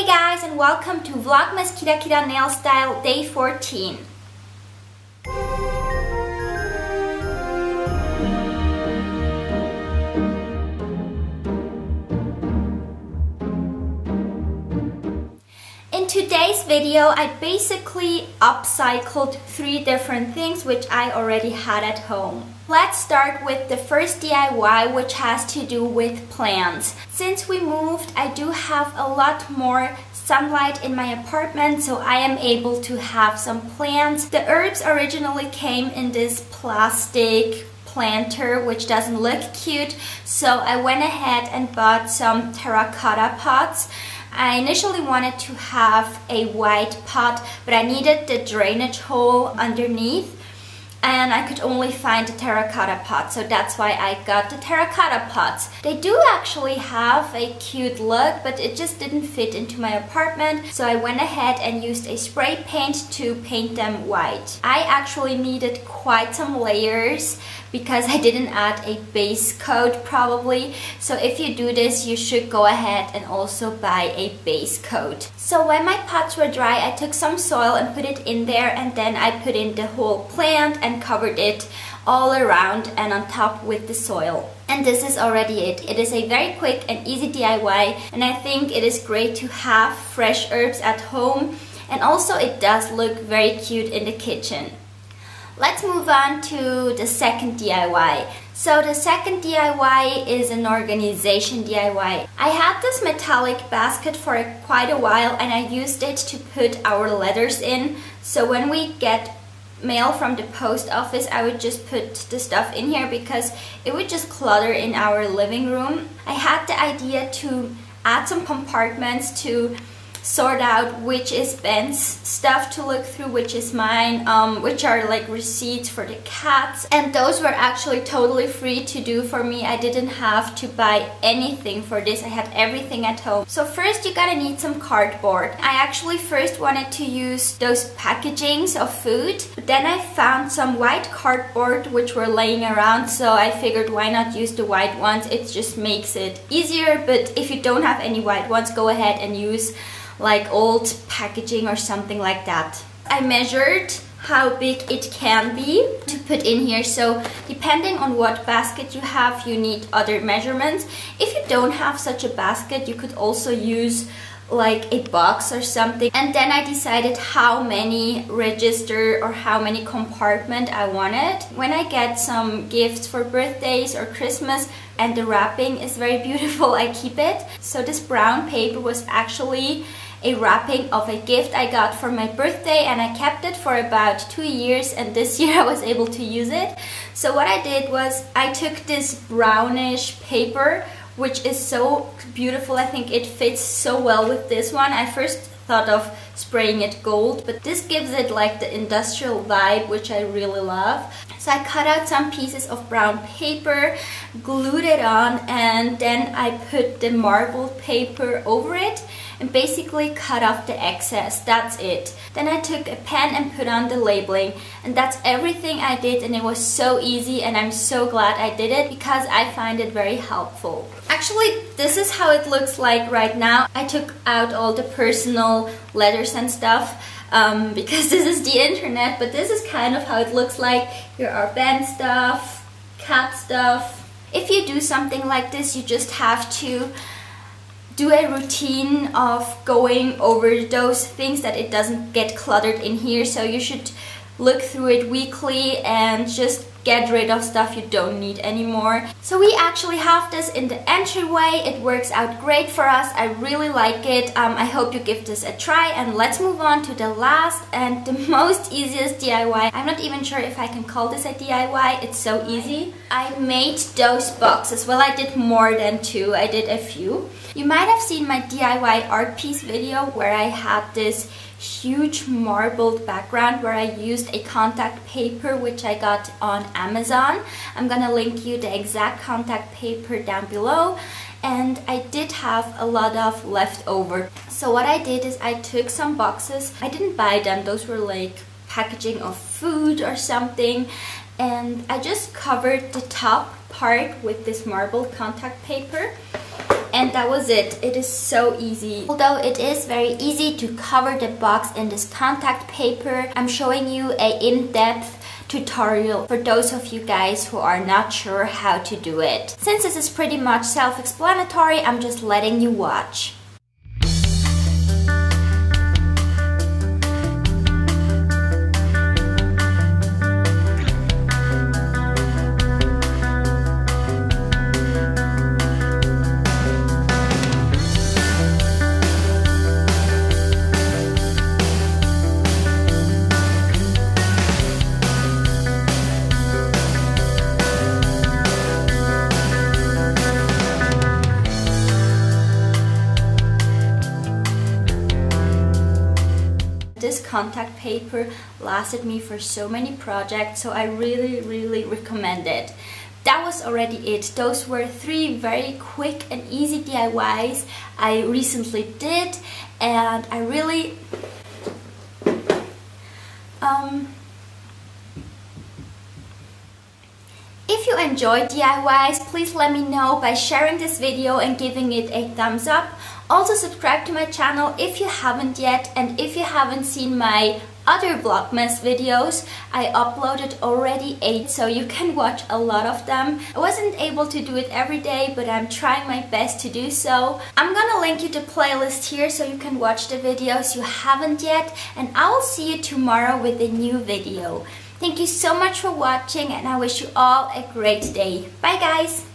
Hey guys, and welcome to Vlogmas Kirakiranail style day 14. In today's video, I basically upcycled 3 different things which I already had at home. Let's start with the first DIY, which has to do with plants. Since we moved, I do have a lot more sunlight in my apartment, so I am able to have some plants. The herbs originally came in this plastic planter which doesn't look cute, so I went ahead and bought some terracotta pots. I initially wanted to have a white pot, but I needed the drainage hole underneath and I could only find the terracotta pot, so that's why I got the terracotta pots. They do actually have a cute look, but it just didn't fit into my apartment, so I went ahead and used a spray paint to paint them white. I actually needed quite some layers because I didn't add a base coat probably, so if you do this you should go ahead and also buy a base coat. So when my pots were dry, I took some soil and put it in there, and then I put in the whole plant and covered it all around and on top with the soil. And this is already it. It is a very quick and easy DIY, and I think it is great to have fresh herbs at home, and also it does look very cute in the kitchen. Let's move on to the second DIY. So the second DIY is an organization DIY. I had this metallic basket for quite a while and I used it to put our letters in. So when we get mail from the post office, I would just put the stuff in here because it would just clutter in our living room. I had the idea to add some compartments to sort out which is Ben's stuff to look through, which is mine, which are like receipts for the cats, and those were actually totally free to do for me. I didn't have to buy anything for this. I had everything at home. So first you gotta need some cardboard. I actually first wanted to use those packagings of food, but then I found some white cardboard which were laying around, so I figured why not use the white ones. It just makes it easier, but if you don't have any white ones, go ahead and use like old packaging or something like that. I measured how big it can be to put in here, so depending on what basket you have, you need other measurements. If you don't have such a basket, you could also use like a box or something. And then I decided how many register or how many compartment I wanted. When I get some gifts for birthdays or Christmas and the wrapping is very beautiful, I keep it. So this brown paper was actually a wrapping of a gift I got for my birthday, and I kept it for about 2 years, and this year I was able to use it. So what I did was I took this brownish paper, which is so beautiful. I think it fits so well with this one. I first thought of spraying it gold, but this gives it like the industrial vibe, which I really love. So I cut out some pieces of brown paper, glued it on, and then I put the marbled paper over it and basically cut off the excess. That's it. Then I took a pen and put on the labeling, and that's everything I did, and it was so easy, and I'm so glad I did it because I find it very helpful. Actually, this is how it looks like right now. I took out all the personal letters and stuff because this is the internet, but this is kind of how it looks like. Here are Ben stuff, cat stuff. If you do something like this, you just have to do a routine of going over those things that it doesn't get cluttered in here. So you should look through it weekly and just get rid of stuff you don't need anymore. So we actually have this in the entryway. It works out great for us. I really like it. I hope you give this a try, and let's move on to the last and the most easiest DIY. I'm not even sure if I can call this a DIY. It's so easy. I made those boxes. Well, I did more than 2. I did a few. You might have seen my DIY art piece video where I had this huge marbled background where I used a contact paper which I got on Amazon. I'm gonna link you the exact contact paper down below, and I did have a lot of leftover. So what I did is I took some boxes. I didn't buy them, those were like packaging of food or something, and I just covered the top part with this marbled contact paper. And that was it. It is so easy. Although it is very easy to cover the box in this contact paper, I'm showing you a in-depth tutorial for those of you guys who are not sure how to do it. Since this is pretty much self-explanatory, I'm just letting you watch. This contact paper lasted me for so many projects, so I really recommend it. That was already it. Those were 3 very quick and easy DIYs I recently did, and I really if you enjoyed DIYs, please let me know by sharing this video and giving it a thumbs up. Also subscribe to my channel if you haven't yet, and if you haven't seen my other Vlogmas videos, I uploaded already 8, so you can watch a lot of them. I wasn't able to do it every day, but I'm trying my best to do so. I'm gonna link you the playlist here so you can watch the videos you haven't yet, and I will see you tomorrow with a new video. Thank you so much for watching, and I wish you all a great day. Bye guys!